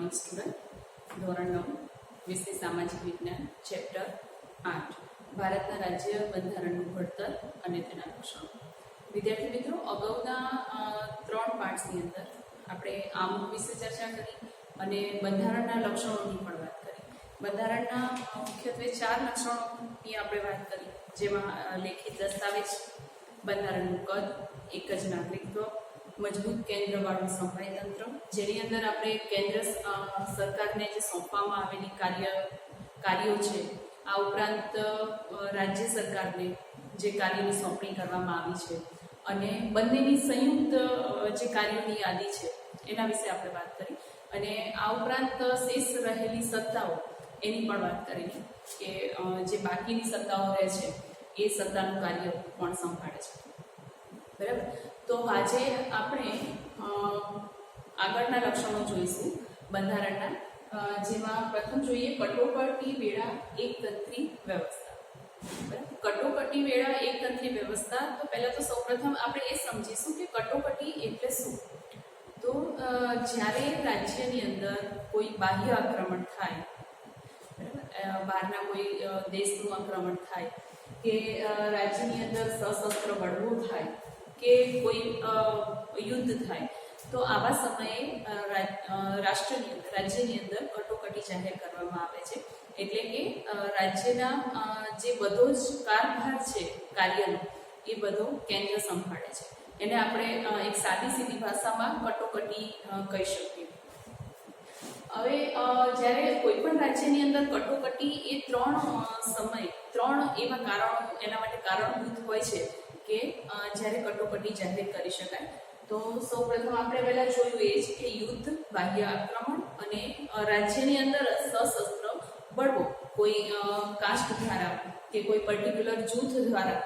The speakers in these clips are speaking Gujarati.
Morning student. ધોરણ 9 વિષય સામાજિક વિજ્ઞાન ચેપ્ટર 8 ભારતના રાજ્ય બંધારણનું ઘડતર અને તેના લક્ષણો. વિદ્યાર્થી મિત્રો, અગાઉના 3 પાર્ટ્સની અંદર આપણે આમુખ વિશે ચર્ચા કરી અને બંધારણના લક્ષણોની પણ વાત કરી. બંધારણના મુખ્યત્વે 4 લક્ષણોની આપણે વાત કરી, જેમાં લેખિત દસ્તાવેજ, બંધારણનું કદ, એક જ નાગરિકત્વ, મજબૂત કેન્દ્રવાળું સંભાય તંત્ર, જેની અંદર આપણે કેન્દ્ર સરકારને જે સોંપવામાં આવેલી કાર્યો છે, આ ઉપરાંત રાજ્ય સરકારને જે કાર્યોની સોંપણી કરવામાં આવી છે અને બંનેની સંયુક્ત જે કાર્યોની યાદી છે એના વિશે આપણે વાત કરી. અને આ ઉપરાંત શેષ રહેલી સત્તાઓ એની પણ વાત કરી કે જે બાકીની સત્તાઓ રહે છે એ સત્તાનું કાર્ય કોણ સંભાળે છે. બરાબર. તો આજે આપણે આગળના લક્ષણો જોઈશું બંધારણના, જેમાં પ્રથમ જોઈએ કટોકટી વેળા એકતંત્રી વ્યવસ્થા. કટોકટી વેળા એકતંત્રી વ્યવસ્થા. તો પહેલા તો સૌપ્રથમ આપણે એ સમજીશું કે કટોકટી એટલે શું. તો જ્યારે રાજ્યની અંદર કોઈ બાહ્ય આક્રમણ થાય, બહારના કોઈ દેશનું આક્રમણ થાય કે રાજ્યની અંદર સશસ્ત્ર બળવો થાય કે કોઈ યુદ્ધ થાય, તો આવા સમયે રાજ્યની અંદર કટોકટી જાહેર કરવામાં આવે છે. એટલે કે રાજ્યના જે બધો જ કારભાર છે કાર્યનો, એ બધો કેન્દ્ર સંભાળે છે. એને આપણે એક સાદી સીધી ભાષામાં કટોકટી કહી શકીએ. હવે જ્યારે કોઈ પણ રાજ્યની અંદર કટોકટી એ 3 એવા કારણો એના માટે કારણભૂત હોય છે કે જ્યારે કટોકટી જાહેર કરી શકાય. તો સૌપ્રથમ આપણે પહેલા જોયું એ છે કે યુદ્ધ, બાહ્ય આક્રમણ અને રાજ્યની અંદર સશસ્ત્ર બળવો, કોઈ કાસ્ટ દ્વારા કે કોઈ પર્ટિક્યુલર જૂથ દ્વારા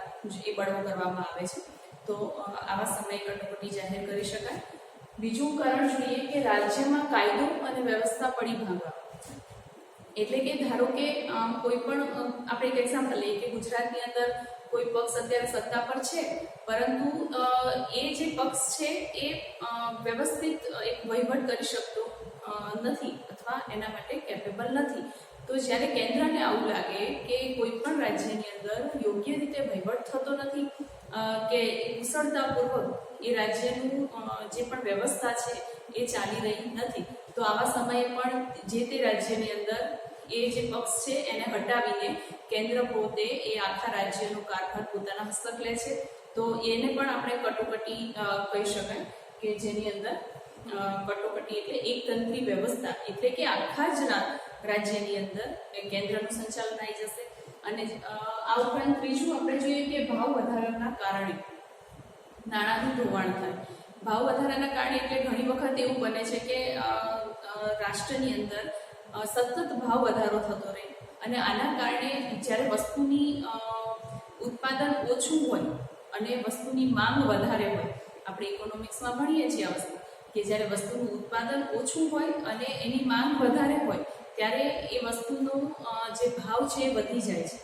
એ બળવો કરવામાં આવે છે. તો આવા સમયે કટોકટી જાહેર કરી શકાય. બીજું કારણ જોઈએ કે રાજ્યમાં કાયદો અને વ્યવસ્થા પડી ભાંગવા. એટલે કે ધારો કે કોઈ પણ આપણે એક એક્ઝામ્પલ લઈએ કે ગુજરાતની અંદર કોઈ પક્ષ અત્યારે સત્તા પર છે, પરંતુ એ જે પક્ષ છે એ વ્યવસ્થિત એક વહીવટ કરી શકતો નથી અથવા એના માટે કેપેબલ નથી. તો જ્યારે કેન્દ્રને આવું લાગે કે કોઈ પણ રાજ્યની અંદર યોગ્ય રીતે વહીવટ થતો નથી કે કુશળતાપૂર્વક એ રાજ્યનું જે પણ વ્યવસ્થા છે એ ચાલી રહી નથી, તો આવા સમયે પણ જે તે રાજ્યની અંદર એ જે પક્ષ છે એને હટાવીને કેન્દ્ર પોતે એ આખા રાજ્યનો કારભાર પોતાના હસ્તક લે છે. તો એને પણ આપણે કટોકટી કહી શકાય કે જેની અંદર કટોકટી એટલે એકતંત્રી વ્યવસ્થા, એટલે કે આખા જ રાજ્યની અંદર કેન્દ્રનું સંચાલન આવી જશે. અને આ ઉપરાંત ત્રીજું આપણે જોઈએ કે ભાવ વધારાના કારણે નાણાંનું ધોવાણ થાય. ભાવ વધારાના કારણે એટલે ઘણી વખત એવું બને છે કે રાષ્ટ્રની અંદર સતત ભાવ વધારો થતો રહે અને આના કારણે જ્યારે વસ્તુની ઉત્પાદન ઓછું હોય અને વસ્તુની માંગ વધારે હોય, આપણે ઇકોનોમિક્સમાં ભણીએ છીએ આ વસ્તુ કે જ્યારે વસ્તુનું ઉત્પાદન ઓછું હોય અને એની માંગ વધારે હોય ત્યારે એ વસ્તુનો જે ભાવ છે એ વધી જાય છે.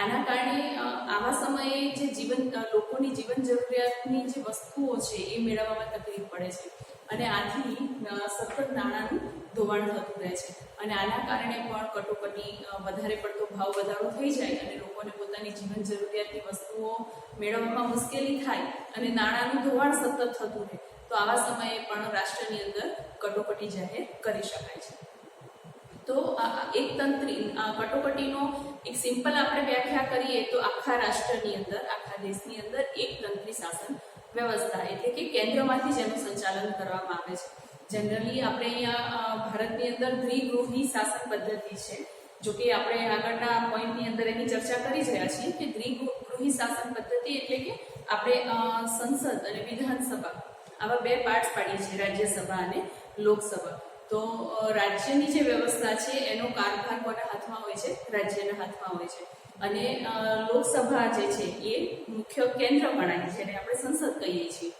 આના કારણે આવા સમયે જે લોકોની જીવન જરૂરિયાતની જે વસ્તુઓ છે એ મેળવવામાં તકલીફ પડે છે અને આથી સતત નાણાંનું ધોવાણ થતું રહે છે. અને આના કારણે પણ કટોકટી, વધારે પડતો ભાવ વધારો થઈ જાય અને લોકોને પોતાની જીવન જરૂરિયાતની વસ્તુઓ મેળવવામાં મુશ્કેલી થાય અને નાણાંનું ધોવાણ સતત થતું રહે, તો આવા સમયે પણ રાષ્ટ્રની અંદર કટોકટી જાહેર કરી શકાય છે. તો કટોકટીનો એક સિમ્પલ આપણે વ્યાખ્યા કરીએ તો આખા રાષ્ટ્રની અંદર, આખા દેશની અંદર એકતંત્રી શાસન વ્યવસ્થા, એટલે કે કેન્દ્રમાંથી જેનું સંચાલન કરવામાં આવે છે. જનરલી આપણે અહીંયા ભારતની અંદર દ્વિગૃહી શાસન પદ્ધતિ છે. જો કે આપણે આગળના પોઈન્ટની અંદર એની ચર્ચા કરી જ રહ્યા છીએ કે દ્વિગૃહી શાસન પદ્ધતિ એટલે કે આપણે સંસદ અને વિધાનસભા આવા 2 પાર્ટ્સ પાડીએ છીએ, રાજ્યસભા અને લોકસભા. તો રાજ્યની જે વ્યવસ્થા છે એનો કારભાર કોના હાથમાં હોય છે? રાજ્યના હાથમાં હોય છે. અને લોકસભા જે છે એ મુખ્ય કેન્દ્ર ગણાય, જેને આપણે સંસદ કહીએ છીએ.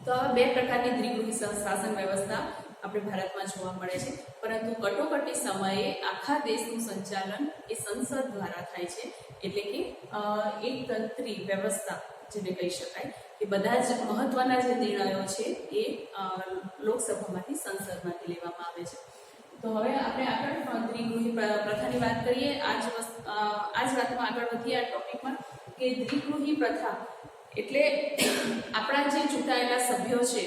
તો આવા 2 પ્રકારની દ્વિગૃહી શાસન વ્યવસ્થા આપણે ભારતમાં જોવા મળે છે, પરંતુ કટોકટી સમયે આખા દેશનું સંચાલન એ સંસદ દ્વારા થાય છે. એટલે કે એક તંત્રી વ્યવસ્થા જેને કહી શકાય કે બધા જ મહત્વના જે નિર્ણયો છે એ લોકસભામાંથી સંસદમાંથી લેવામાં આવે છે. તો હવે આપણે આગળ દ્વિગૃહી પ્રથાની વાત કરીએ. આ જ વાતમાં આગળ વધીએ આ ટોપિકમાં કે દ્વિગૃહી પ્રથા એટલે આપણા જે ચૂંટાયેલા સભ્યો છે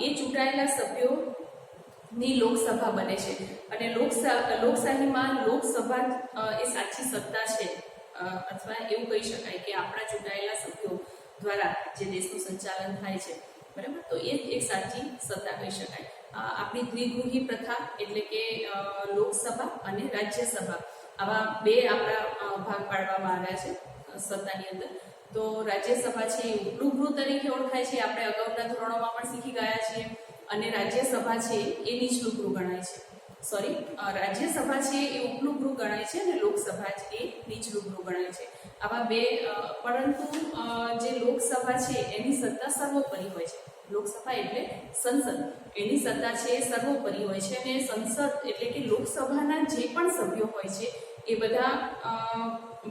એ ચૂંટાયેલા સભ્યોની લોકસભા બને છે અને લોકશાહીમાં લોકસભા એ સાચી સત્તા છે, અથવા એવું કહી શકાય કે આપણા ચૂંટાયેલા સભ્યો દ્વારા જે દેશનું સંચાલન થાય છે, બરાબર. તો એ એક સાચી સત્તા કહી શકાય. આપણી દ્વિગૃહી પ્રથા એટલે કે લોકસભા અને રાજ્યસભા આવા બે આપણા ભાગ પાડવામાં આવ્યા છે સત્તાની અંદર. તો રાજ્યસભા છે એ ઉપલું ગૃહ તરીકે ઓળખાય છે, આપણે અગાઉના ધોરણોમાં પણ શીખી ગયા છીએ. અને રાજ્યસભા છે એ નીચલું ગૃહ ગણાય છે. રાજ્યસભા છે એ ઉપલું ગૃહ ગણાય છે અને લોકસભા છે એ નીચલું ગૃહ ગણાય છે. આવા બે, પરંતુ જે લોકસભા છે એની સત્તા સર્વોપરી હોય છે. લોકસભા એટલે સંસદ, એની સત્તા છે એ સર્વોપરી હોય છે. અને સંસદ એટલે કે લોકસભાના જે પણ સભ્યો હોય છે એ બધા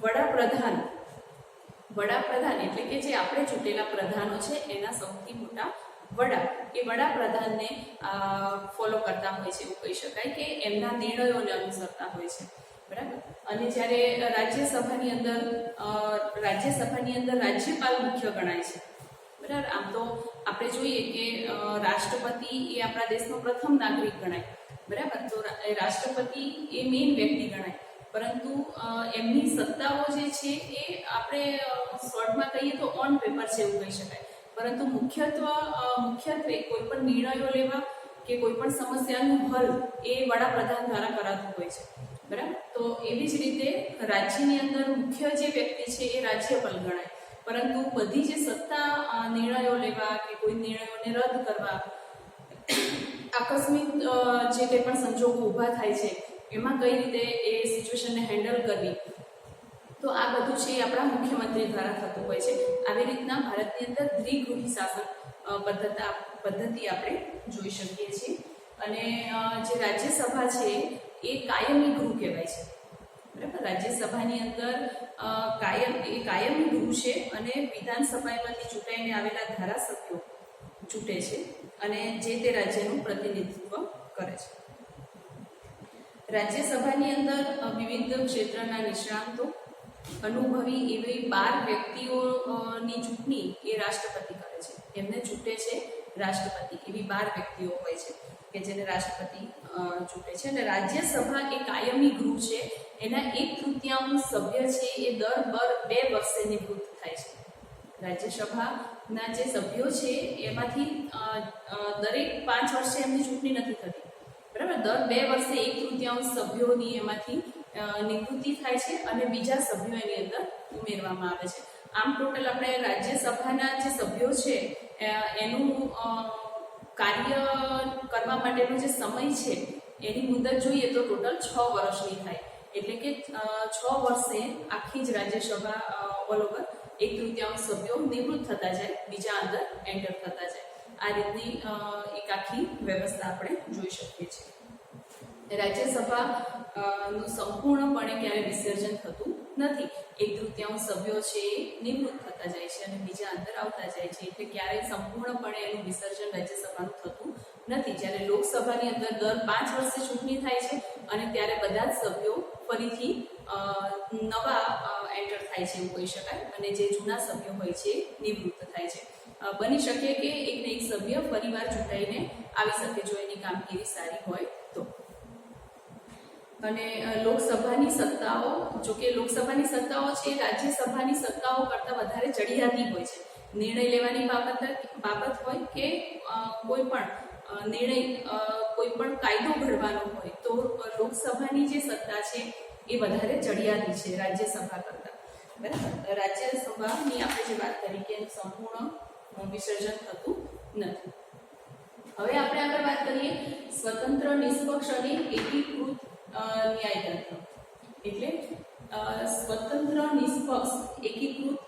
વડાપ્રધાન એટલે કે જે આપણે ચૂંટેલા પ્રધાનો છે એના સૌથી મોટા વડાપ્રધાનને ફોલો કરતા હોય છે, એવું કહી શકાય કે એમના નિર્ણયોને અનુસરતા હોય છે, બરાબર. અને જ્યારે રાજ્યસભાની અંદર રાજ્યપાલ મુખ્ય ગણાય છે, બરાબર. આમ તો આપણે જોઈએ કે રાષ્ટ્રપતિ એ આપણા દેશનો પ્રથમ નાગરિક ગણાય, બરાબર. તો રાષ્ટ્રપતિ એ મેઇન વ્યક્તિ ગણાય, પરંતુ એમની સત્તાઓ જે છે એ આપણે શોર્ટમાં કહીએ તો ઓન પેપર છે, એવું કહી શકાય. પરંતુ મુખ્યત્વે કોઈ પણ નિર્ણયો લેવા કે કોઈ પણ સમસ્યાનું હલ એ વડાપ્રધાન દ્વારા કરાતું હોય છે, બરાબર. તો એવી જ રીતે રાજ્યની અંદર મુખ્ય જે વ્યક્તિ છે એ રાજ્યપાલ ગણાય, પરંતુ બધી જે સત્તા નિર્ણયો લેવા કે કોઈ નિર્ણયોને રદ કરવા, આકસ્મિક જે કંઈ પણ સંજોગો ઊભા થાય છે એમાં કઈ રીતે એ સિચ્યુએશનને હેન્ડલ કરવી, તો આ બધું છે એ આપણા મુખ્યમંત્રી દ્વારા થતું હોય છે. આવી રીતના ભારતની અંદર દ્વિગૃહી શાસન પદ્ધતિ આપણે જોઈ શકીએ છીએ. અને જે રાજ્યસભા છે એ કાયમી ગૃહ કહેવાય છે, બરાબર. રાજ્યસભાની અંદર કાયમી ગૃહ છે અને વિધાનસભામાંથી ચૂંટાઈને આવેલા ધારાસભ્યો ચૂંટે છે અને જે તે રાજ્યનું પ્રતિનિધિત્વ કરે છે. રાજ્યસભાની અંદર વિવિધ ક્ષેત્રના નિષ્ણાંતો, અનુભવી એવી 12 વ્યક્તિઓની ચૂંટણી એ રાષ્ટ્રપતિ કરે છે. એમને ચૂંટે છે રાષ્ટ્રપતિ. એવી 12 વ્યક્તિઓ હોય છે કે જેને રાષ્ટ્રપતિ ચૂંટે છે. અને રાજ્યસભા એ કાયમી ગૃહ છે. એના 1/3 સભ્ય છે એ દર 2 વર્ષે નિવૃત્ત થાય છે. રાજ્યસભાના જે સભ્યો છે એમાંથી દરેક 5 વર્ષે એમની ચૂંટણી નથી થતી, બરાબર. દર 2 વર્ષે 1/3 સભ્યોની એમાંથી નિવૃત્તિ થાય છે અને બીજા સભ્યો એની અંદર ઉમેરવામાં આવે છે. આમ ટોટલ આપણે રાજ્યસભાના જે સભ્યો છે એનું કાર્ય કરવા માટેનો જે સમય છે એની મુદત જોઈએ તો ટોટલ 6 વર્ષની થાય. એટલે કે 6 વર્ષે આખી જ રાજ્યસભા ઓલ ઓવર 1/3 સભ્યો નિવૃત્ત થતા જાય, બીજા અંદર એન્ટર થતા જાય. આ રીતની એક આખી વ્યવસ્થા આપણે જોઈ શકીએ છીએ. રાજ્યસભા નું સંપૂર્ણપણે ક્યારે વિસર્જન થતું નથી. 1/3 સભ્યો છે નિવૃત્ત થતા જાય છે અને બીજા અંદર આવતા જાય છે. એટલે ક્યારેય સંપૂર્ણપણે એનું વિસર્જન રાજ્યસભાનું થતું નથી. જ્યારે લોકસભાની અંદર દર 5 વર્ષે ચૂંટણી થાય છે અને ત્યારે બધા જ સભ્યો ફરીથી નવા એન્ટર થાય છે, એવું કહી શકાય. અને જે જૂના સભ્યો હોય છે નિવૃત્ત થાય છે. બની શકે કે એકને એક સભ્ય ફરીવાર ચૂંટાઈને આવી શકે જો એની કામગીરી સારી હોય તો. અને લોકસભાની સત્તાઓ, જોકે લોકસભાની સત્તાઓ છે રાજ્યસભાની સત્તાઓ કરતાં વધારે ચડિયાતી હોય છે. નિર્ણય લેવાની બાબત હોય કે કોઈ પણ નિર્ણય, કોઈ પણ કાયદો ઘડવાનો હોય તો લોકસભાની જે સત્તા છે એ વધારે ચડિયાતી છે રાજ્યસભા કરતાં, બરાબર. રાજ્યસભાની આપણે જે વાત કરી કે એનું સંપૂર્ણ વિસર્જન થતું નથી. હવે આપણે આગળ વાત કરીએ સ્વતંત્ર, નિષ્પક્ષ અને એકીકૃત ન્યાયતંત્ર. એટલે સ્વતંત્ર, નિષ્પક્ષ, એકીકૃત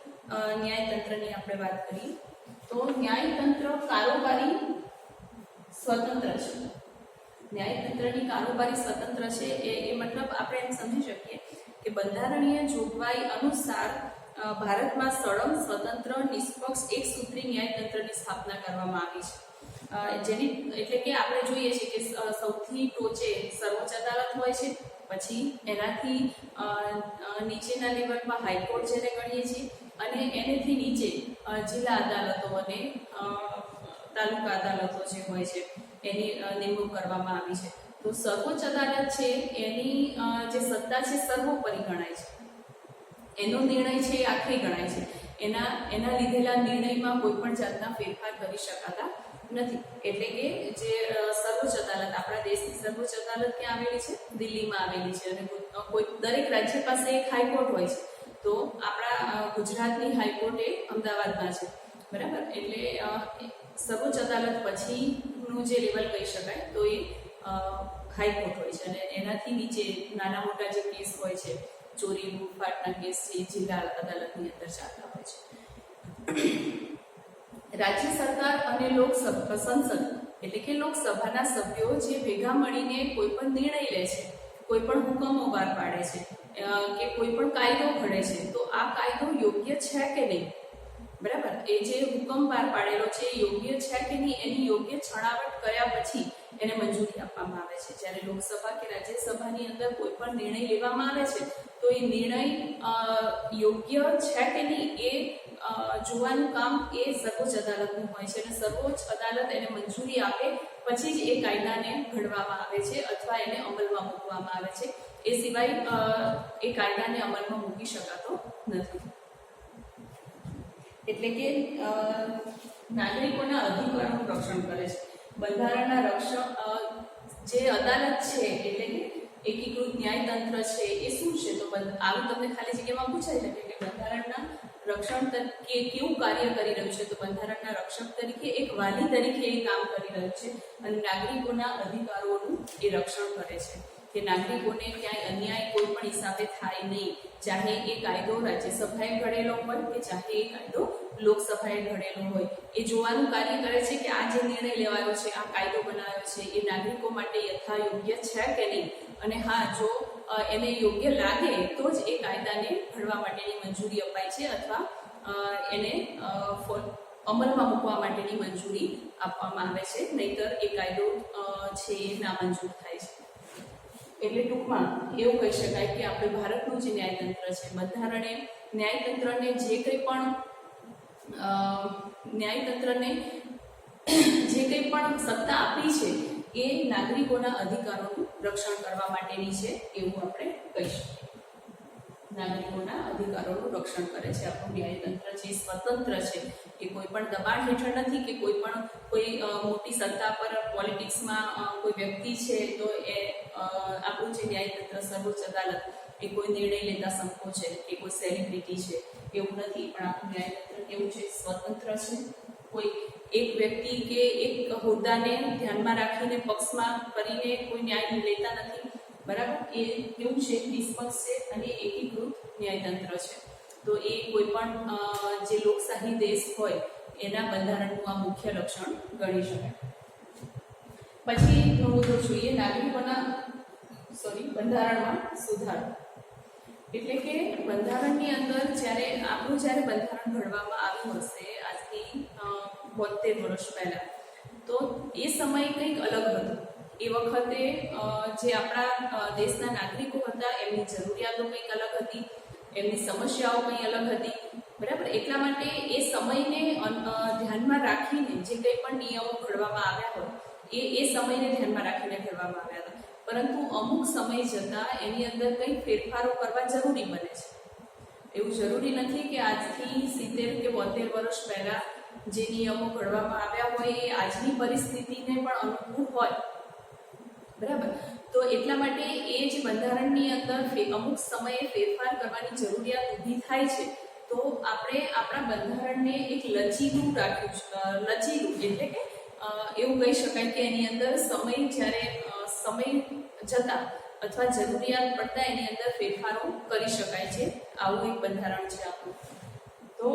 ન્યાયતંત્રની આપણે વાત કરીએ તો ન્યાયતંત્ર કારોબારી સ્વતંત્ર છે. ન્યાયતંત્રની કારોબારી સ્વતંત્ર છે એ મતલબ આપણે એમ સમજી શકીએ કે બંધારણીય જોગવાઈ અનુસાર ભારતમાં સળંગ, સ્વતંત્ર, નિષ્પક્ષ, એકસૂત્રી ન્યાયતંત્રની સ્થાપના કરવામાં આવી છે. જેની એટલે કે આપણે જોઈએ છીએ કે સૌથી ટોચે સર્વોચ્ચ અદાલત હોય છે, પછી એનાથી નીચેના લેવલમાં હાઈકોર્ટ જેને ગણીએ છીએ, અને એનેથી નીચે જિલ્લા અદાલતો અને તાલુકા અદાલતો જે હોય છે એની નિમણૂક કરવામાં આવી છે. તો સર્વોચ્ચ અદાલત છે એની જે સત્તા છે સર્વોપરી ગણાય છે, એનો નિર્ણય છે એ આખરી ગણાય છે. એના લીધેલા નિર્ણયમાં કોઈ પણ જાતના ફેરફાર કરી શકાતા નથી. એટલે કે જે સર્વોચ્ચ અદાલત, આપણા દેશની સર્વોચ્ચ અદાલત ક્યાં આવેલી છે? દિલ્હીમાં આવેલી છે. અને કોઈ દરેક રાજ્ય પાસે એક હાઈકોર્ટ હોય છે. તો આપણા ગુજરાતની હાઈકોર્ટ એ અમદાવાદમાં છે, બરાબર. એટલે સર્વોચ્ચ અદાલત પછીનું જે લેવલ કહી શકાય તો એ હાઈકોર્ટ હોય છે. અને એનાથી નીચે નાના મોટા જે કેસ હોય છે, ચોરી લૂંટફાટના કેસ છે, જિલ્લા અદાલતની અંદર ચાલતા હોય છે. રાજ્ય સરકાર અને સંસદ એટલે કે લોકસભાના સભ્યો જે ભેગા મળીને કોઈ પણ નિર્ણય લે છે, કોઈ પણ હુકમો બહાર પાડે છે કે કોઈ પણ કાયદો ઘડે છે, તો આ કાયદો યોગ્ય છે કે નહીં, બરાબર. એ જે હુકમ બહાર પાડેલો છે એ યોગ્ય છે કે નહીં, એની યોગ્ય છણાવટ કર્યા પછી એને મંજૂરી આપવામાં આવે છે. જ્યારે લોકસભા કે રાજ્યસભાની અંદર કોઈ પણ નિર્ણય લેવામાં આવે છે તો એ નિર્ણય યોગ્ય છે કે નહીં એ જોવાનું કામ એ સર્વોચ્ચ અદાલતનું હોય છે. અને સર્વોચ્ચ અદાલત એને મંજૂરી આપે પછી જ એ કાયદાને ઘડવામાં આવે છે અથવા એને અમલમાં મૂકવામાં આવે છે. એ સિવાય એ કાયદાને અમલમાં મૂકી શકાતો નથી. એટલે કે નાગરિકોના અધિકારોનું રક્ષણ કરે છે. બંધારણના રક્ષણ જે અદાલત છે એટલે કે એકીકૃત ન્યાયતંત્ર છે એ શું છે? તો આવું તમને ખાલી જગ્યામાં પૂછાઈ શકે કે બંધારણના રક્ષણ તરીકે કેવું કાર્ય કરી રહ્યું છે? તો બંધારણના રક્ષક તરીકે, એક વાલી તરીકે એ કામ કરી રહ્યું છે અને નાગરિકોના અધિકારોનું એ રક્ષણ કરે છે કે નાગરિકોને ક્યાંય અન્યાય કોઈ પણ હિસાબે થાય નહીં, ચાહે એ કાયદો રાજ્યસભાએ ઘડેલો હોય કે ચાહે એ કાયદો લોકસભાએ ઘડેલો હોય. એ જોવાનું કાર્ય કરે છે કે આ જે નિર્ણય લેવાયો છે, આ કાયદો બનાવ્યો છે, એ નાગરિકો માટે યથાયોગ્ય છે કે નહીં. અને હા, જો એને યોગ્ય લાગે તો જ એ કાયદાને ઘડવા માટેની મંજૂરી અપાય છે અથવા એને અમલમાં મૂકવા માટેની મંજૂરી આપવામાં આવે છે, નહીતર એ કાયદો છે એ નામંજૂર થાય છે. એટલે ટૂંકમાં એવું કહી શકાય કે આપણે ભારતનું જે ન્યાયતંત્ર છે, બંધારણે ન્યાયતંત્રને જે કંઈ પણ સત્તા આપી છે એ નાગરિકોના અધિકારોનું રક્ષણ કરવા માટેની છે એવું આપણે કહી શકીએ. નાગરિકોના અધિકારોનું રક્ષણ કરે છે આપણું ન્યાયતંત્ર. જે સ્વતંત્ર છે એ કોઈ પણ દબાણ હેઠળ નથી કે કોઈ મોટી સત્તા પર પોલિટિક્સમાં કોઈ વ્યક્તિ છે તો એ આપણું જે ન્યાયતંત્ર સર્વોચ્ચ અદાલત એ કોઈ નિર્ણય લેતા સંકોચે કે કોઈ સેલિબ્રિટી છે એવું નથી. પણ આપણું ન્યાયતંત્ર કેવું છે? સ્વતંત્ર છે. કોઈ એક વ્યક્તિ કે એક હોદ્દાને ધ્યાનમાં રાખીને પક્ષમાં કરીને કોઈ ન્યાય લેતા નથી, બરાબર. એ કેવું છે? નિષ્પક્ષ છે અને એકીકૃત ન્યાયતંત્ર છે. તો એ કોઈ પણ જે લોકશાહી દેશ હોય એના બંધારણનું આ મુખ્ય લક્ષણ ગણી શકાય. પછી મુદ્દો જોઈએ બંધારણમાં સુધારો. એટલે કે બંધારણની અંદર જ્યારે બંધારણ ઘડવામાં આવ્યું હશે આજથી 72 વર્ષ પહેલા, તો એ સમય કંઈક અલગ હતો. એ વખતે જે આપણા દેશના નાગરિકો હતા એમની જરૂરિયાતો કંઈક અલગ હતી, એમની સમસ્યાઓ કંઈ અલગ હતી, બરાબર. એટલા માટે એ સમયને ધ્યાનમાં રાખીને જે કંઈ પણ નિયમો ઘડવામાં આવ્યા હોય એ સમયને ધ્યાનમાં રાખીને ઘડવામાં આવ્યા હતા. પરંતુ અમુક સમય જતાં એની અંદર કંઈક ફેરફારો કરવા જરૂરી બને છે. એવું જરૂરી નથી કે આજથી 70 કે 72 વર્ષ પહેલા જે નિયમો ઘડવામાં આવ્યા હોય એ આજની પરિસ્થિતિને પણ અનુકૂળ હોય, બરાબર. તો એટલા માટે એ જ બંધારણની અંદર અમુક સમયે ફેરફાર કરવાની જરૂરિયાત ઊભી થાય છે. તો આપણે આપણા બંધારણને એક લચીલું રાખ્યું છે. લચીલું એટલે કે એવું કહી શકાય કે એની અંદર સમય જતાં અથવા જરૂરિયાત પડતા એની અંદર ફેરફારો કરી શકાય છે. આવું એક બંધારણ છે આપણું. તો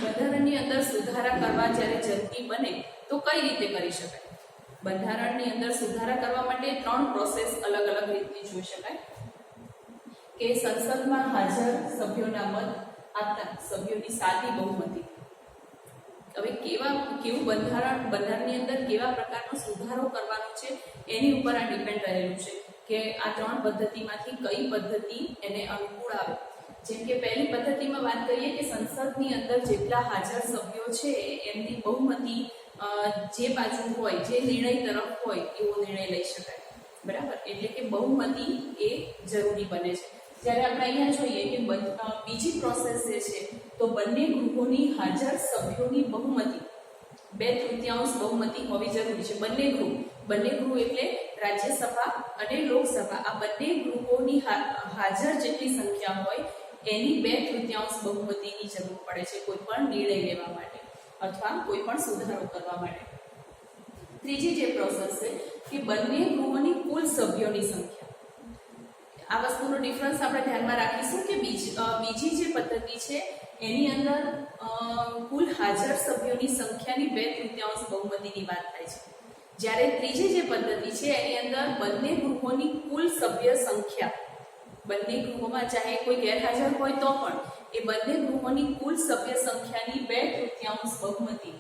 બંધારણની અંદર સુધારા કરવા જ્યારે જરૂરી બને તો કઈ રીતે કરી શકાય? બંધારણની અંદર સુધારા કરવા માટે 3 પ્રોસેસ અલગ અલગ રીતની જોઈ શકાય કે સંસદમાં હાજર સભ્યોના મત આપતા સભ્યોની સાદી બહુમતી. હવે કેવું બંધારણની અંદર કેવા પ્રકારનો સુધારો કરવાનો છે એની ઉપર આ ડિપેન્ડ રહેલું છે કે આ 3 પદ્ધતિમાંથી કઈ પદ્ધતિ એને અનુકૂળ આવે. જેમ કે પહેલી પદ્ધતિમાં વાત કરીએ કે સંસદની અંદર જેટલા હાજર સભ્યો છે એમની બહુમતી જે બાજુ હોય, જે નિર્ણય તરફ હોય એવો નિર્ણય લઈ શકાય. બરાબર, એટલે કે બહુમતી એ જરૂરી બને છે. જ્યારે આપણે અહીંયા જોઈએ કે બીજી પ્રોસેસ જે છે તો બંને ગૃહોની હાજર સભ્યોની બહુમતી 2/3 બહુમતી હોવી જરૂરી છે. બંને ગૃહ એટલે રાજ્યસભા અને લોકસભા, આ બંને ગૃહોની હાજર જેટલી સંખ્યા હોય એની 2/3 બહુમતીની જરૂર પડે છે કોઈ પણ નિર્ણય લેવા માટે અથવા કોઈ પણ સુધારો કરવા માટે. ત્રીજી જે પ્રોસેસ છે કે બંને ગૃહોની કુલ સભ્યોની સંખ્યા. આ વસ્તુનો ડિફરન્સ આપણે ધ્યાનમાં રાખીશું કે બીજી જે પદ્ધતિ છે એની અંદર કુલ હાજર સભ્યોની સંખ્યાની 2/3 બહુમતીની વાત થાય છે. જ્યારે ત્રીજી જે પદ્ધતિ છે એની અંદર બંને ગૃહોની કુલ સભ્ય સંખ્યા, બંને ગૃહોમાં ચાહે કોઈ ગેરહાજર હોય તો પણ એ બંને ગૃહોની કુલ સભ્ય સંખ્યાની 2/3 બહુમતી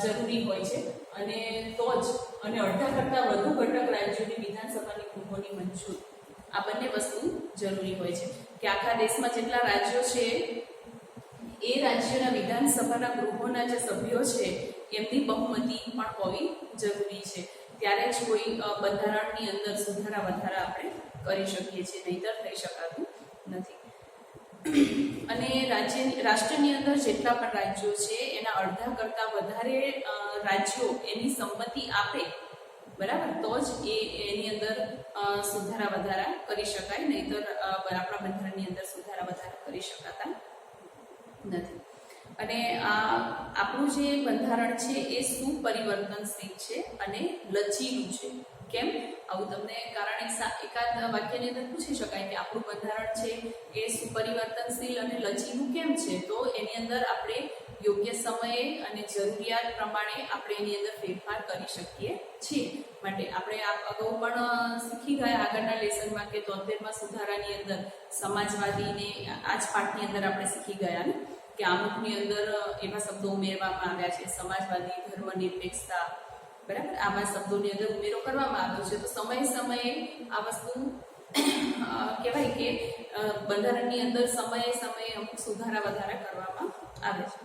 જરૂરી હોય છે અને તો જ અડધા કરતાં વધુ ઘટક રાજ્યોની વિધાનસભાની ગૃહોની મંજૂરી, આ બંને વસ્તુ જરૂરી હોય છે કે આખા દેશમાં જેટલા રાજ્યો છે એ રાજ્યના વિધાનસભાના ગૃહોના જે સભ્યો છે એમની બહુમતી પણ હોવી જરૂરી છે. ત્યારે જ કોઈ બંધારણની અંદર સુધારા વધારા આપણે કરી શકીએ છીએ, નહીંતર થઈ શકાતું નથી. અને રાષ્ટ્રની અંદર જેટલા પણ રાજ્યો છે એના અડધા કરતાં વધારે રાજ્યો એની સંમતિ આપે, બરાબર, તો જ એની અંદર સુધારા વધારા કરી શકાય, નહીંતર આપણા બંધારણની અંદર સુધારા વધારા કરી શકાતા નથી. અને આપણું જે બંધારણ છે એ સુપરિવર્તનશીલ છે અને લચીલું છે. કેમ આવું તમને કારણ એકાદ વાક્યની અંદર પૂછી શકાય કે આપણું બંધારણ છે એ સુપરિવર્તનશીલ અને લચીલું કેમ છે? તો એની અંદર આપણે યોગ્ય સમયે અને જરૂરિયાત પ્રમાણે આપણે એની અંદર ફેરફાર કરી શકીએ છીએ. માટે આપણે અગાઉ પણ શીખી ગયા આગળના લેસનમાં કે 73માં સુધારાની અંદર સમાજવાદીને આ જ પાઠની અંદર આપણે શીખી ગયા ને કે અમુકની અંદર એવા શબ્દો ઉમેરવામાં આવ્યા છે, સમાજવાદી, ધર્મનિરપેક્ષતા, બરાબર, આવા શબ્દોની અંદર ઉમેરો કરવામાં આવ્યો છે. તો સમયે આ વસ્તુ કહેવાય કે બંધારણની અંદર સમયે અમુક સુધારા વધારા કરવામાં આવે છે.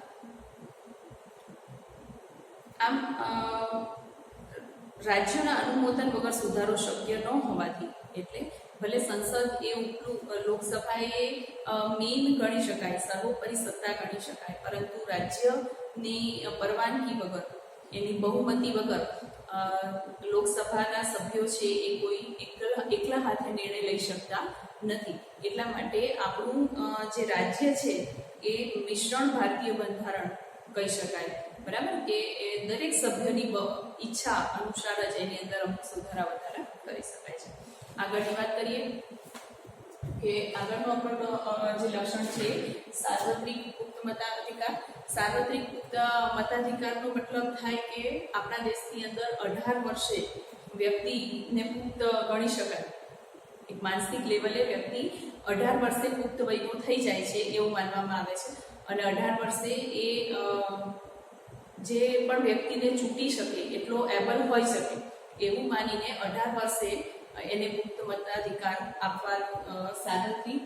આમ રાજ્યોના અનુમોદન વગર સુધારો શક્ય ન હોવાથી, એટલે ભલે સંસદ એ લોકસભા એ મેઇન ગણી શકાય, સર્વોપરી સત્તા ગણી શકાય, પરંતુ રાજ્યની પરવાનગી વગર, એની બહુમતી વગર લોકસભાના સભ્યો છે એ કોઈ એકલા હાથે નિર્ણય લઈ શકતા નથી. એટલા માટે આપણું જે રાજ્ય છે એ મિશ્રણ ભારતીય બંધારણ કહી શકાય, બરાબર, કે દરેક સભ્યની ઈચ્છા અનુસાર જ એની અંદર અમુક સુધારા વધારા કરી શકાય છે. આગળની વાત કરીએ કે આગળનો આપણો જે લક્ષણ છે સાર્વત્રિક પુખ્ત મતાધિકાર. સાર્વત્રિક પુખ્ત મતાધિકારનો મતલબ થાય કે આપણા દેશની અંદર 18 વર્ષે વ્યક્તિને પુખ્ત ગણી શકાય. એક માનસિક લેવલે વ્યક્તિ 18 વર્ષે પુખ્ત વયનો થઈ જાય છે એવું માનવામાં આવે છે. અને 18 વર્ષે એ જે પણ વ્યક્તિને ચૂંટી શકે એટલો એબલ હોઈ શકે એવું માનીને 18 વર્ષે એને પુખ્ત મતાધિકાર આપવાનો, સાર્વત્રિક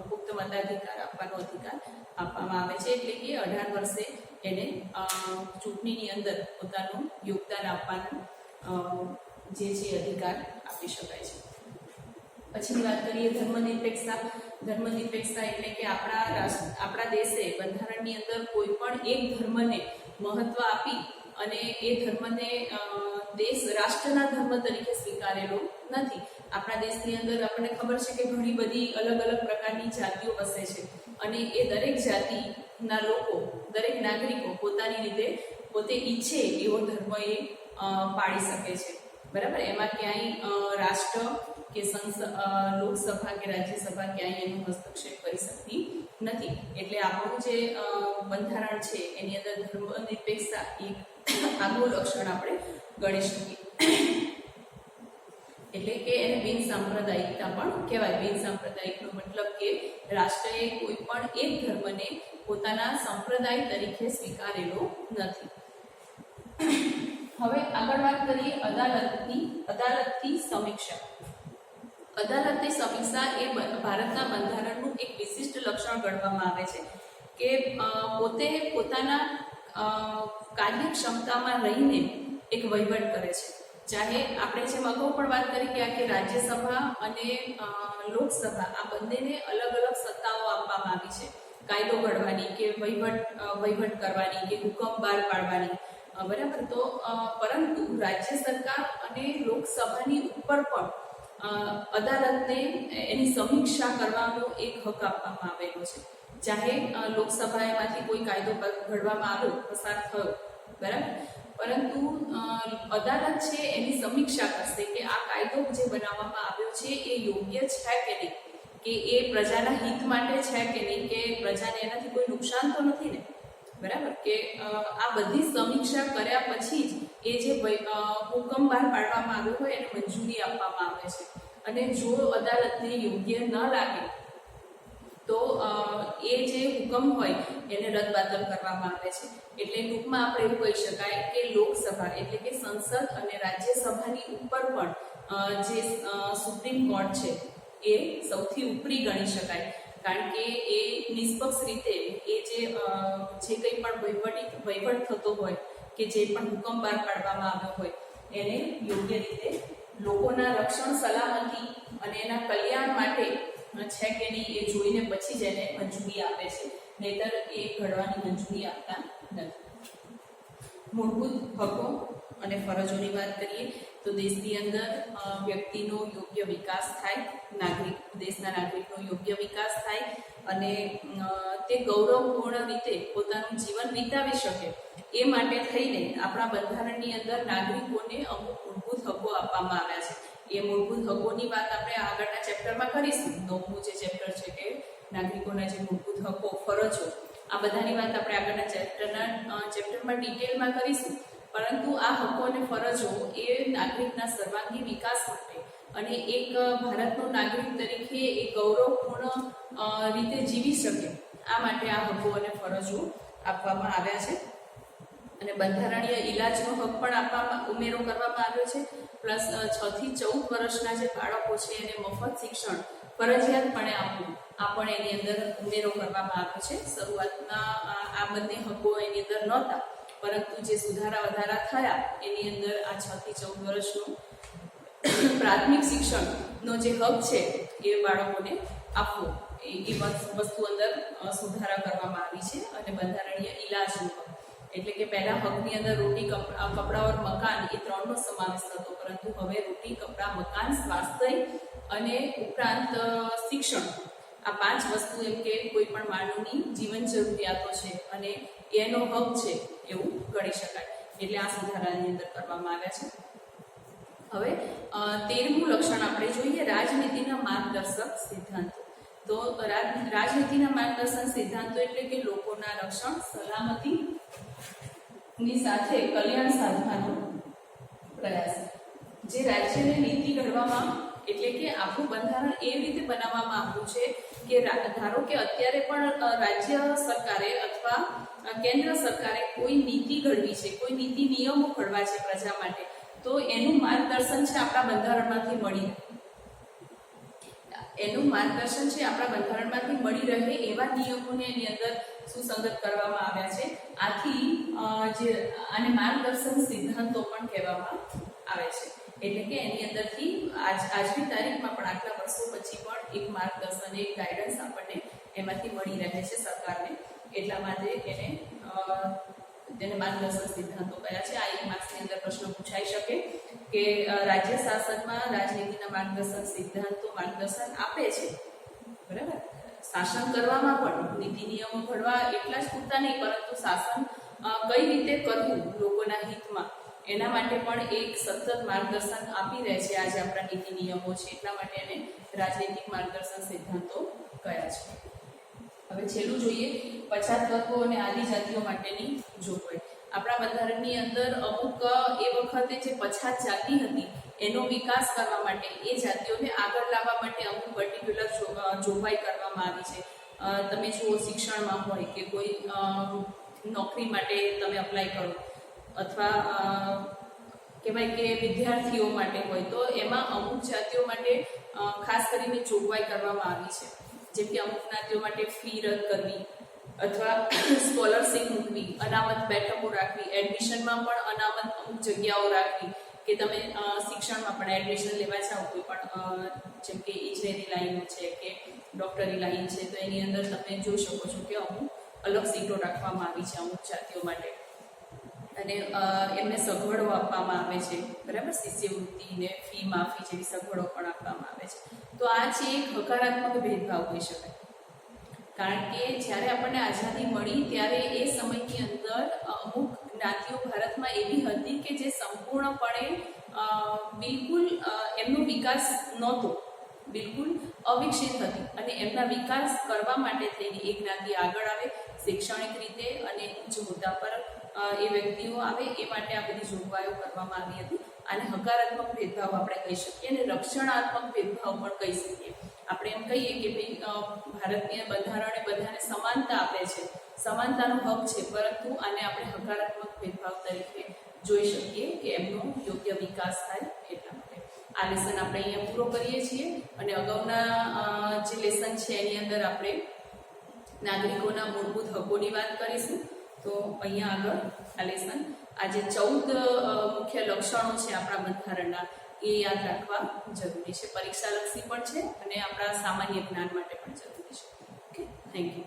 પુખ્ત મતાધિકાર આપવાનો અધિકાર આપવામાં આવે છે. એટલે કે 18 વર્ષે એને ચૂંટણીની અંદર પોતાનું યોગદાન આપવાનો જે અધિકાર આપી શકાય છે. પછીની વાત કરીએ ધર્મનિરપેક્ષતા. ધર્મનિરપેક્ષતા એટલે કે આપણા દેશે બંધારણની અંદર કોઈ પણ એક ધર્મને મહત્વ આપી અને એ ધર્મને રાષ્ટ્રના ધર્મ તરીકે સ્વીકારેલો નથી. આપણા દેશની અંદર આપણને ખબર છે કે ઘણી બધી અલગ અલગ પ્રકારની જાતિઓ વસે છે અને એ દરેક જાતિના લોકો, દરેક નાગરિકો પોતાની રીતે પોતે ઈચ્છે એવો ધર્મ એ પાળી શકે છે, બરાબર. એમાં ક્યાંય રાષ્ટ્ર કે લોકસભા કે રાજ્યસભા ક્યાંય એનો હસ્તક્ષેપ કરી શકતી નથી. એટલે આપણું જે બંધારણ છે એની અંદર ધર્મનિરપેક્ષતા એક આગવું લક્ષણ આપણે ગણી શકીએ. એટલે કે એને બિન સાંપ્રદાયિકતા પણ કહેવાય. બિન સાંપ્રદાયિકનો મતલબ કે રાષ્ટ્રએ કોઈ પણ એક ધર્મને પોતાના સંપ્રદાય તરીકે સ્વીકારેલો નથી. હવે આગળ વાત કરીએ અદાલતની સમીક્ષા. અદાલતની સમીક્ષા એ ભારતના બંધારણનું એક વિશિષ્ટ લક્ષણ ગણવામાં આવે છે કે પોતે પોતાના કાર્યક્ષમતામાં રહીને એક વહીવટ કરે છે. ચાહે આપણે જેમ અગાઉ પણ વાત કરી કે રાજ્યસભા અને લોકસભા આ બંનેને અલગ અલગ સત્તાઓ આપવામાં આવી છે, કાયદો ઘડવાની કે વહીવટ કરવાની કે હુકમ બહાર પાડવાની, બરાબર. તો પરંતુ રાજ્ય સરકાર અને લોકસભાની ઉપર પણ અદાલતને એની સમીક્ષા કરવાનો એક હક આપવામાં આવેલો છે. ચાહે લોકસભામાંથી કોઈ કાયદો ઘડવામાં આવ્યો, પસાર થયો, બરાબર, પરંતુ અદાલત છે એની સમીક્ષા કરશે કે આ કાયદો જે બનાવવામાં આવ્યો છે એ યોગ્ય છે કે નહીં, કે એ પ્રજાના હિત માટે છે કે નહીં, કે પ્રજાને એનાથી કોઈ નુકસાન તો નથી ને, બરાબર. કે આ બધી સમીક્ષા કર્યા પછી જ એ જે હુકમ બહાર પાડવામાં આવ્યો હોય એને મંજૂરી આપવામાં આવે છે. અને જો અદાલતને યોગ્ય ન લાગે તો એ જે હુકમ હોય એને રદબાતલ કરવામાં આવે છે. એટલે ટૂંકમાં આપણે એવું કહી શકાય કે લોકસભા એટલે કે સંસદ અને રાજ્યસભાની ઉપર પણ જે સુપ્રીમ કોર્ટ છે એ સૌથી ઉપરી ગણી શકાય, કારણ કે એ નિષ્પક્ષ રીતે એ જે કંઈ પણ વહીવટ થતો હોય કે જે પણ હુકમ બહાર પાડવામાં આવ્યો હોય એને યોગ્ય રીતે લોકોના રક્ષણ, સલામતી અને એના કલ્યાણ માટે છે કે નહીં એ જોઈને પછી જ એને મંજૂરી આપે છે, નહીતર એ ઘડવાની મંજૂરી આપતા નથી. મૂળભૂત હકો અને ફરજોની વાત કરીએ તો દેશની અંદર વ્યક્તિનો યોગ્ય વિકાસ થાય, દેશના નાગરિકનો યોગ્ય વિકાસ થાય અને તે ગૌરવપૂર્ણ રીતે પોતાનું જીવન વિતાવી શકે એ માટે થઈને આપણા બંધારણની અંદર નાગરિકોને અમુક મૂળભૂત હકો આપવામાં આવ્યા છે. એ મૂળભૂત હકોની વાત આપણે આગળના ચેપ્ટરમાં કરીશું. 9મું જે ચેપ્ટર છે કે નાગરિકોના જે મૂળભૂત હકો, ફરજો, આ બધાની વાત આપણે આગળના ચેપ્ટરમાં ડિટેલમાં કરીશું. પરંતુ આ હકો અને ફરજો એ નાગરિકના સર્વાંગી વિકાસ માટે અને એક ભારતનો નાગરિક તરીકે એ ગૌરવપૂર્ણ રીતે જીવી શકે આ માટે આ હકો અને ફરજો આપવામાં આવ્યા છે. અને બંધારણીય ઇલાજનો હક પણ ઉમેરો કરવામાં આવ્યો છે. પ્લસ 6 થી 14 વર્ષના જે બાળકો છે એને મફત શિક્ષણ ફરજિયાતપણે આપવું આ પણ એની અંદર ઉમેરો કરવામાં આવ્યો છે. શરૂઆતમાં આ બંને હકો એની અંદર નહોતા, પરંતુ જે સુધારા વધારા થયા એની અંદર આ 6 થી 14 વર્ષનું પ્રાથમિક શિક્ષણનો જે હક છે એ બાળકોને આપવો એ વસ્તુ અંદર સુધારા કરવામાં આવી છે. અને બંધારણીય ઇલાજનો હક એટલે કે પહેલા હકની અંદર રોટી, કપડા ઓર મકાન એ 3નો સમાવેશ થતો, પરંતુ હવે રોટી, કપડા, મકાન, સ્વાસ્થ્ય અને ઉપરાંત શિક્ષણ આ 5 વસ્તુ એમ કે કોઈ પણ માનવની જીવન જરૂરિયાતો છે અને એનો હક છે એવું ગણી શકાય. એટલે આ સુધારાની અંદર કરવામાં આવ્યા છે. હવે 13મું લક્ષણ આપણે જોઈએ, રાજનીતિના માર્ગદર્શક સિદ્ધાંતો. તો રાજનીતિના માર્ગદર્શન સિદ્ધાંતો એટલે કે લોકોના રક્ષણ, સલામતી ની સાથે કલ્યાણ સાધવાનો પ્રયાસ. જે રાજ્યને નીતિ ઘડવામાં એટલે કે આખું બંધારણ એ રીતે બનાવવામાં આવ્યું છે કે ધારો કે અત્યારે પણ રાજ્ય સરકારે અથવા કેન્દ્ર સરકારે કોઈ નીતિ ઘડવી છે, કોઈ નીતિ નિયમો ઘડવા છે પ્રજા માટે, તો એનું માર્ગદર્શન છે આપણા બંધારણમાંથી મળી રહે એવા નિયમોને એની અંદર સુસંગત કરવામાં આવ્યા છે. આથી જે આને માર્ગદર્શન સિદ્ધાંતો પણ કહેવામાં આવે છે. એટલે કે એની અંદરથી આજની તારીખમાં પણ આટલા વર્ષો પછી પણ એક માર્ગદર્શન, એક ગાઈડન્સ આપણને એમાંથી મળી રહે છે સરકારને. એટલા માટે તેને માર્ગદર્શન સિદ્ધાંતો કયા છે. આ એક માર્ક્સની અંદર પ્રશ્ન પૂછાઈ શકે કે રાજ્ય શાસનમાં રાજનીતિના માર્ગદર્શન સિદ્ધાંતો માર્ગદર્શન આપે છે, બરાબર. શાસન કરવામાં પણ નીતિ નિયમો ઘડવા એટલા જ પૂરતા નહીં, પરંતુ શાસન કઈ રીતે કરવું લોકોના હિતમાં એના માટે પણ એક સતત માર્ગદર્શન આપી રહે છે આજે આપણા નીતિ નિયમો છે. એટલા માટે એને રાજનૈતિક માર્ગદર્શન સિદ્ધાંતો કયા છે. હવે છેલ્લું જોઈએ, પછાત વર્ગો અને આદિજાતિઓ માટેની જોગવાઈ. આપણા બંધારણની અંદર અમુક એ વખતે જે પછાત જાતિ હતી એનો વિકાસ કરવા માટે, એ જાતિઓને આગળ લાવવા માટે અમુક પર્ટિક્યુલર જોગવાઈ કરવામાં આવી છે. તમે જુઓ, શિક્ષણમાં હોય કે કોઈ નોકરી માટે તમે અપ્લાય કરો, અથવા કહેવાય કે વિદ્યાર્થીઓ માટે હોય, તો એમાં અમુક જાતિઓ માટે ખાસ કરીને જોગવાઈ કરવામાં આવી છે. જેમ કે અમુક જ્ઞાતિઓ માટે ફી રદ કરવી, અથવા સ્કોલરશીપ મૂકવી, અનામત બેઠકો રાખવી, એડમિશનમાં પણ અનામત અમુક જગ્યાઓ રાખવી, કે તમે શિક્ષણમાં પણ એડમિશન લેવા જાઓ, કોઈ પણ જેમ કે ઇજનેરી લાઈન છે કે ડૉક્ટરી લાઈન છે, તો એની અંદર તમે જોઈ શકો છો કે અમુક અલગ સીટો રાખવામાં આવી છે અમુક જાતિઓ માટે, અને એમને સગવડો આપવામાં આવે છે, બરાબર, શિષ્યવૃત્તિ ને ફી માફી જેવી સગવડો પણ આપવામાં આવે છે. તો આ છે એક હકારાત્મક ભેદભાવ કહી શકાય. કારણ કે જ્યારે આપણને આઝાદી મળી ત્યારે એ સમયની અંદર અમુક જ્ઞાતિઓ ભારતમાં એવી હતી કે જે સંપૂર્ણપણે બિલકુલ એમનો વિકાસ નહોતો, બિલકુલ અવિકસિત હતી, અને એમના વિકાસ કરવા માટે થઈને એ જ્ઞાતિ આગળ આવે શૈક્ષણિક રીતે, અને ઉચ્ચ હોદ્દા પર એ વ્યક્તિઓ આવે, એ માટે આ બધી જોગવાઈઓ કરવામાં આવી હતી. આને હકારાત્મક ભેદભાવ આપણે કહી શકીએ, અને રક્ષણાત્મક ભેદભાવ પણ કહી શકીએ. આપણે એમ કહીએ કે ભાઈ ભારતીય બંધારણે બધાને સમાનતા આપે છે, સમાનતાનો હક છે, પરંતુ આને આપણે હકારાત્મક ભેદભાવ તરીકે જોઈ શકીએ કે એમનો યોગ્ય વિકાસ થાય એટલા માટે. આ લેસન આપણે અહીંયા પૂરો કરીએ છીએ, અને અગાઉના જે લેસન છે એની અંદર આપણે નાગરિકોના મૂળભૂત હકોની વાત કરીશું. તો અહીંયા આગળ આ લેસન, આ જે 14 મુખ્ય લક્ષણો છે આપણા બંધારણના, એ યાદ રાખવા જરૂરી છે. પરીક્ષાલક્ષી પણ છે અને આપણા સામાન્ય જ્ઞાન માટે પણ જરૂરી છે. Okay, thank you.